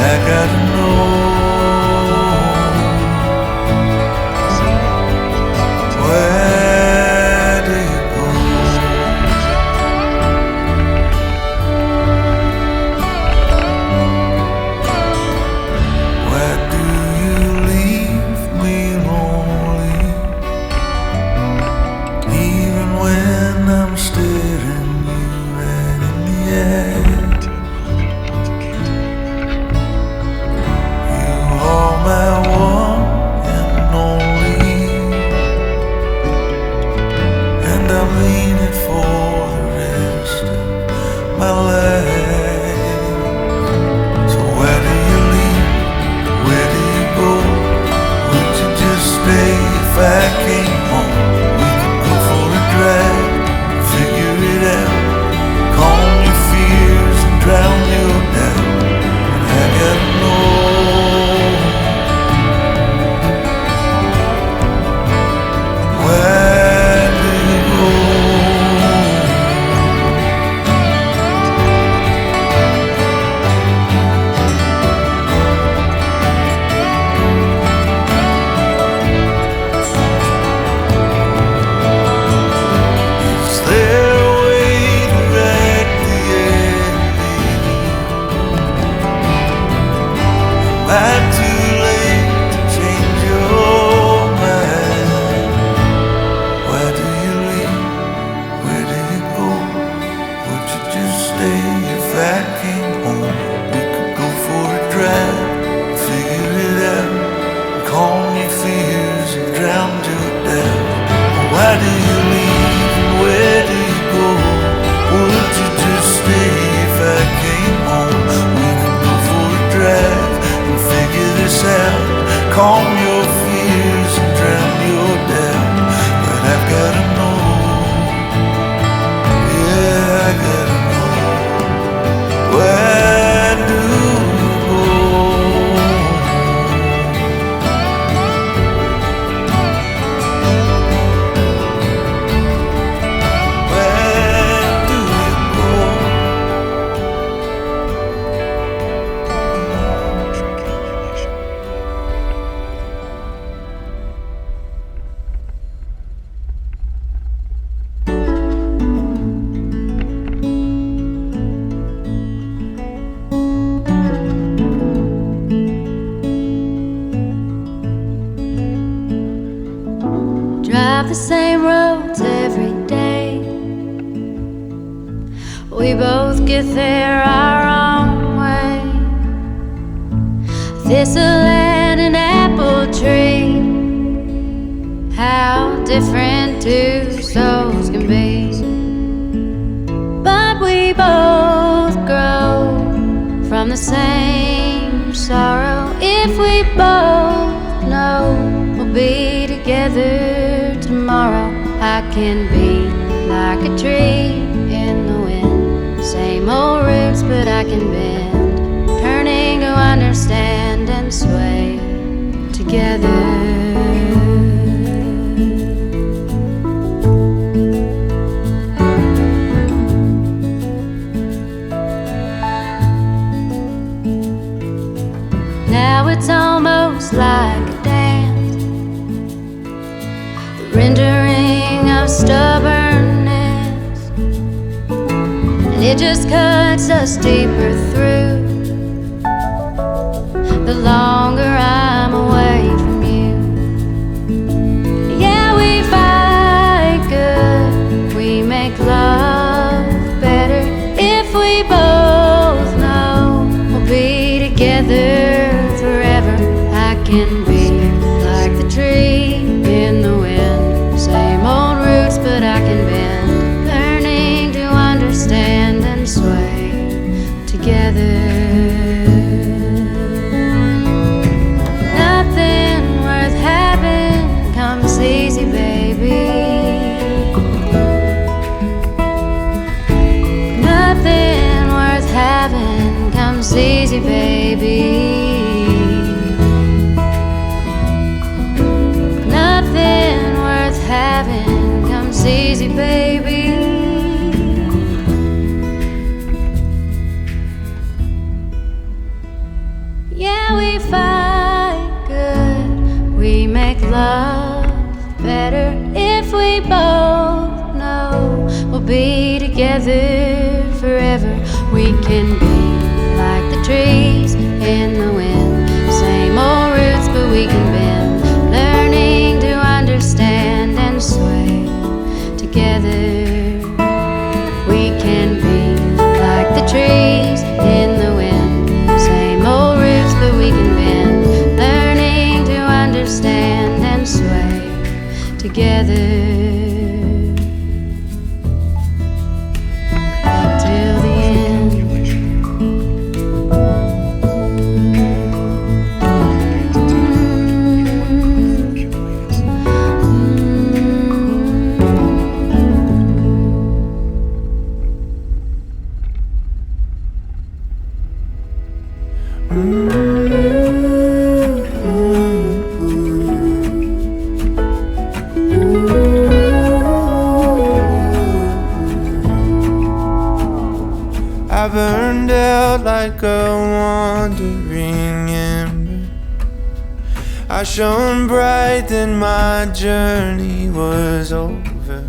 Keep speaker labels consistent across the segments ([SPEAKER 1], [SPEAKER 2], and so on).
[SPEAKER 1] I gotta know. Where do you go? Where do you leave me lonely? Even when I'm staring you right in the eye. You are my one and only, and I'm leaning for the rest of my life. So where do you leave? Where do you go? Would you just stay if I came home? We could go for a drive, figure it out, calm your fears and drown your doubt. And I gotta know. Where do you go? Is there a way to write the ending? Am I too late to change your mind? Where do you leave? Where do you go? Would you just stay if I came home? We could go for a drive, figure it out, calm your fears and drown your doubt. Why do you leave and where do you go? Would you just stay if I came home? We could go for a drive and figure this out, calm your fears and drown your doubt. But I've gotta know, yeah, I gotta know. Where do you go? Where do you go?
[SPEAKER 2] Drive the same roads every day. We both get there our own way. Thistle and an apple tree. How different two souls can be. But we both grow from the same sorrow. If we both know we'll be together tomorrow, I can be like a tree in the wind. Same old roots, but I can bend, turning to understand and sway together. Now it's almost like a dance, the rendering of stubbornness, and it just cuts us deeper through the longer I'm away from you. Yeah, we fight good, we make love better if we both know we'll be together forever. I can be like the tree in the wind, same old roots, but I can bend, learning to understand and sway together. Nothing worth having comes easy, baby. Nothing worth having comes easy, baby. Nothing worth having comes easy, baby. be together forever. We can be like the trees in the wind, same old roots but we can bend, learning to understand and sway together. We can be like the trees in the wind, same old roots but we can bend, learning to understand and sway together. Till the end.
[SPEAKER 1] I burned out like a wandering ember. I shone bright, then my journey was over.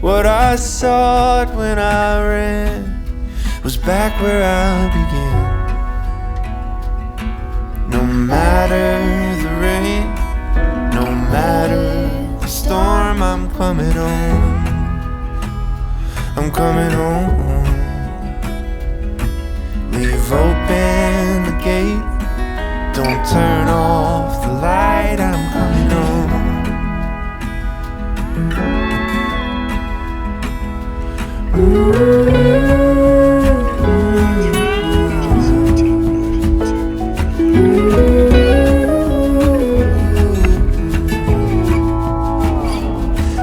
[SPEAKER 1] What I sought when I ran was back where I began. No matter the rain, no matter the storm, I'm coming home. I'm coming home. Leave open the gate, don't turn off the light, I'm coming home.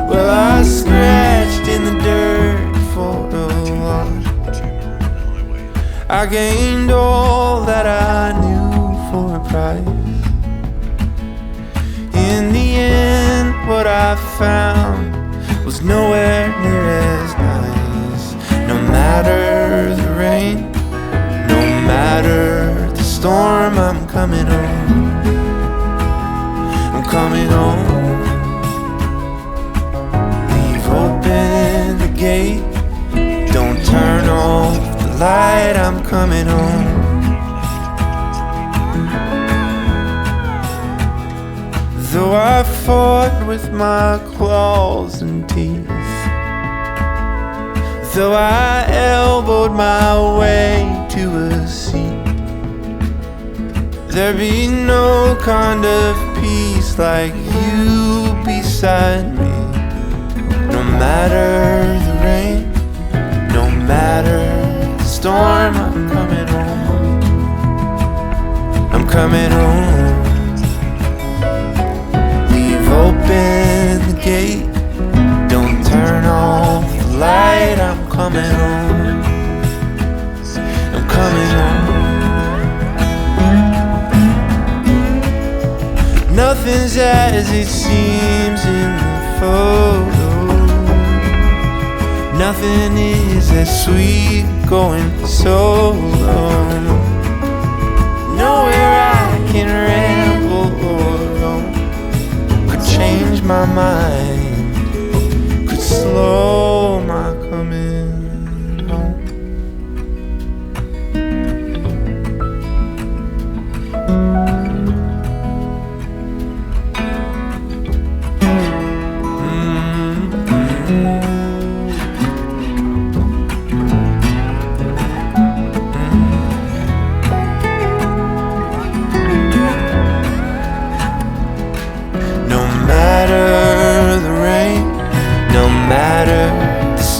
[SPEAKER 1] Well, I scratched in the dirt for a while. I gained all that I knew for a price. In the end, what I found was nowhere near as nice. No matter the rain, no matter the storm, I'm coming home. I'm coming home. Leave open the gate, don't turn off the light, I'm coming home. Though I fought with my claws and teeth, though I elbowed my way to a seat, there'd be no kind of peace like you beside me. No matter the rain, no matter the storm, I'm coming home. I'm coming home. Leave open the gate, don't turn off the light, I'm coming home. I'm coming home. Nothing's as it seems in the photo. Nothing is as sweet going solo. Nowhere I can ramble or roam could change my mind, could slow my coming home.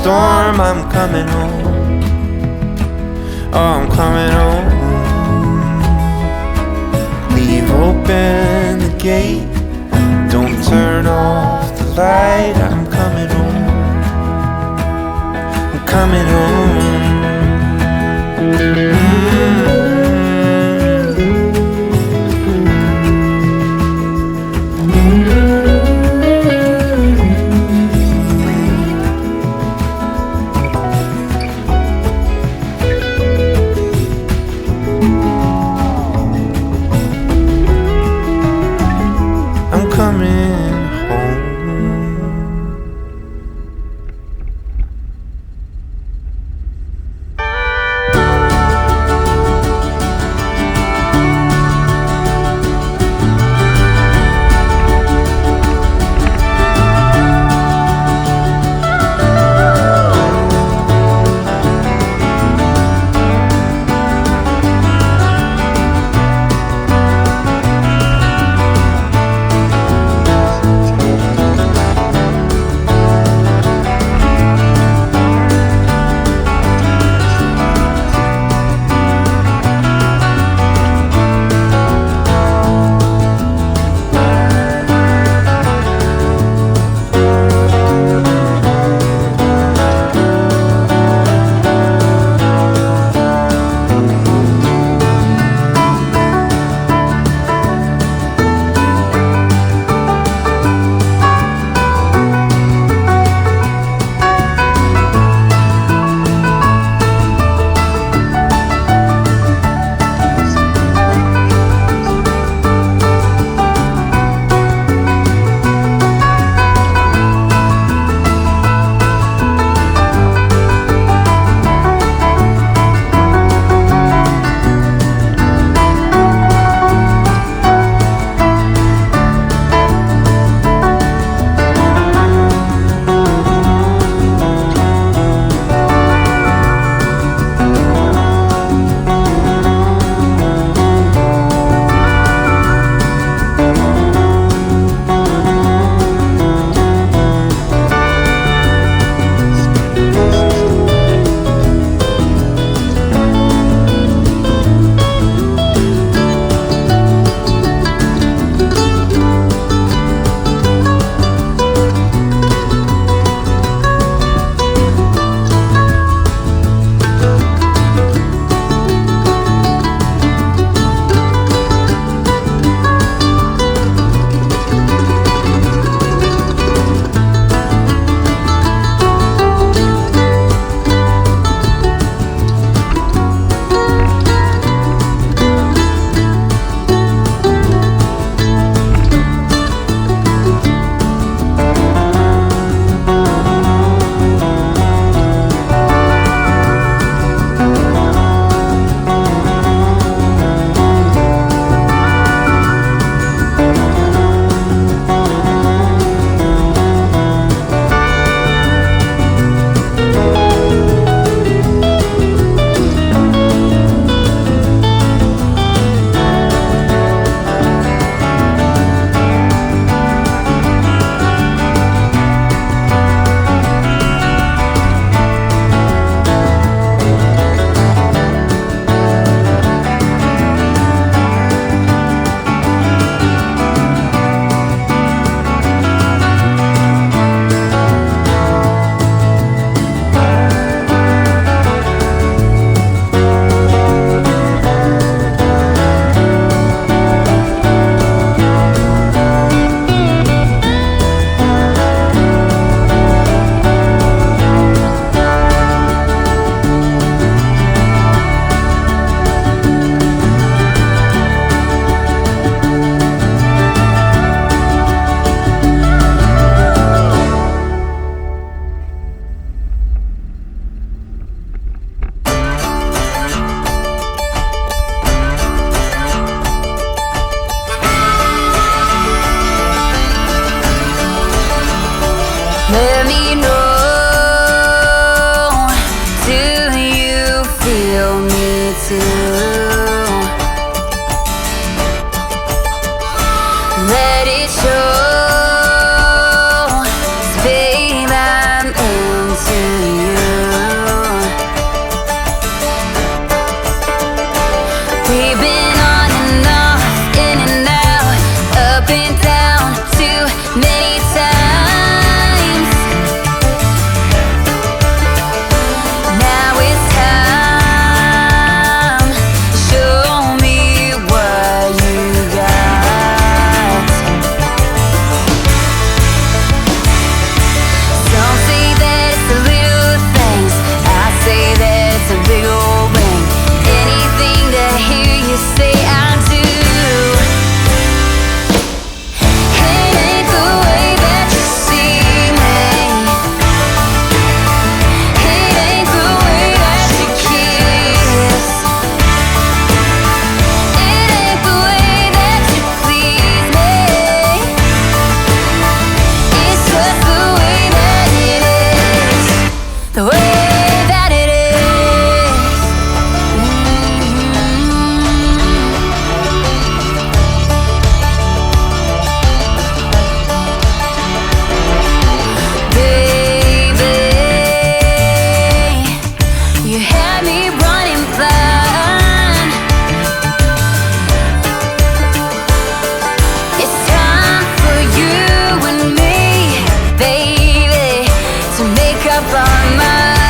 [SPEAKER 1] Storm, I'm coming home. Oh, I'm coming home. Leave open the gate, don't turn off the light, I'm coming home. I'm coming home. coming home.
[SPEAKER 2] are mine.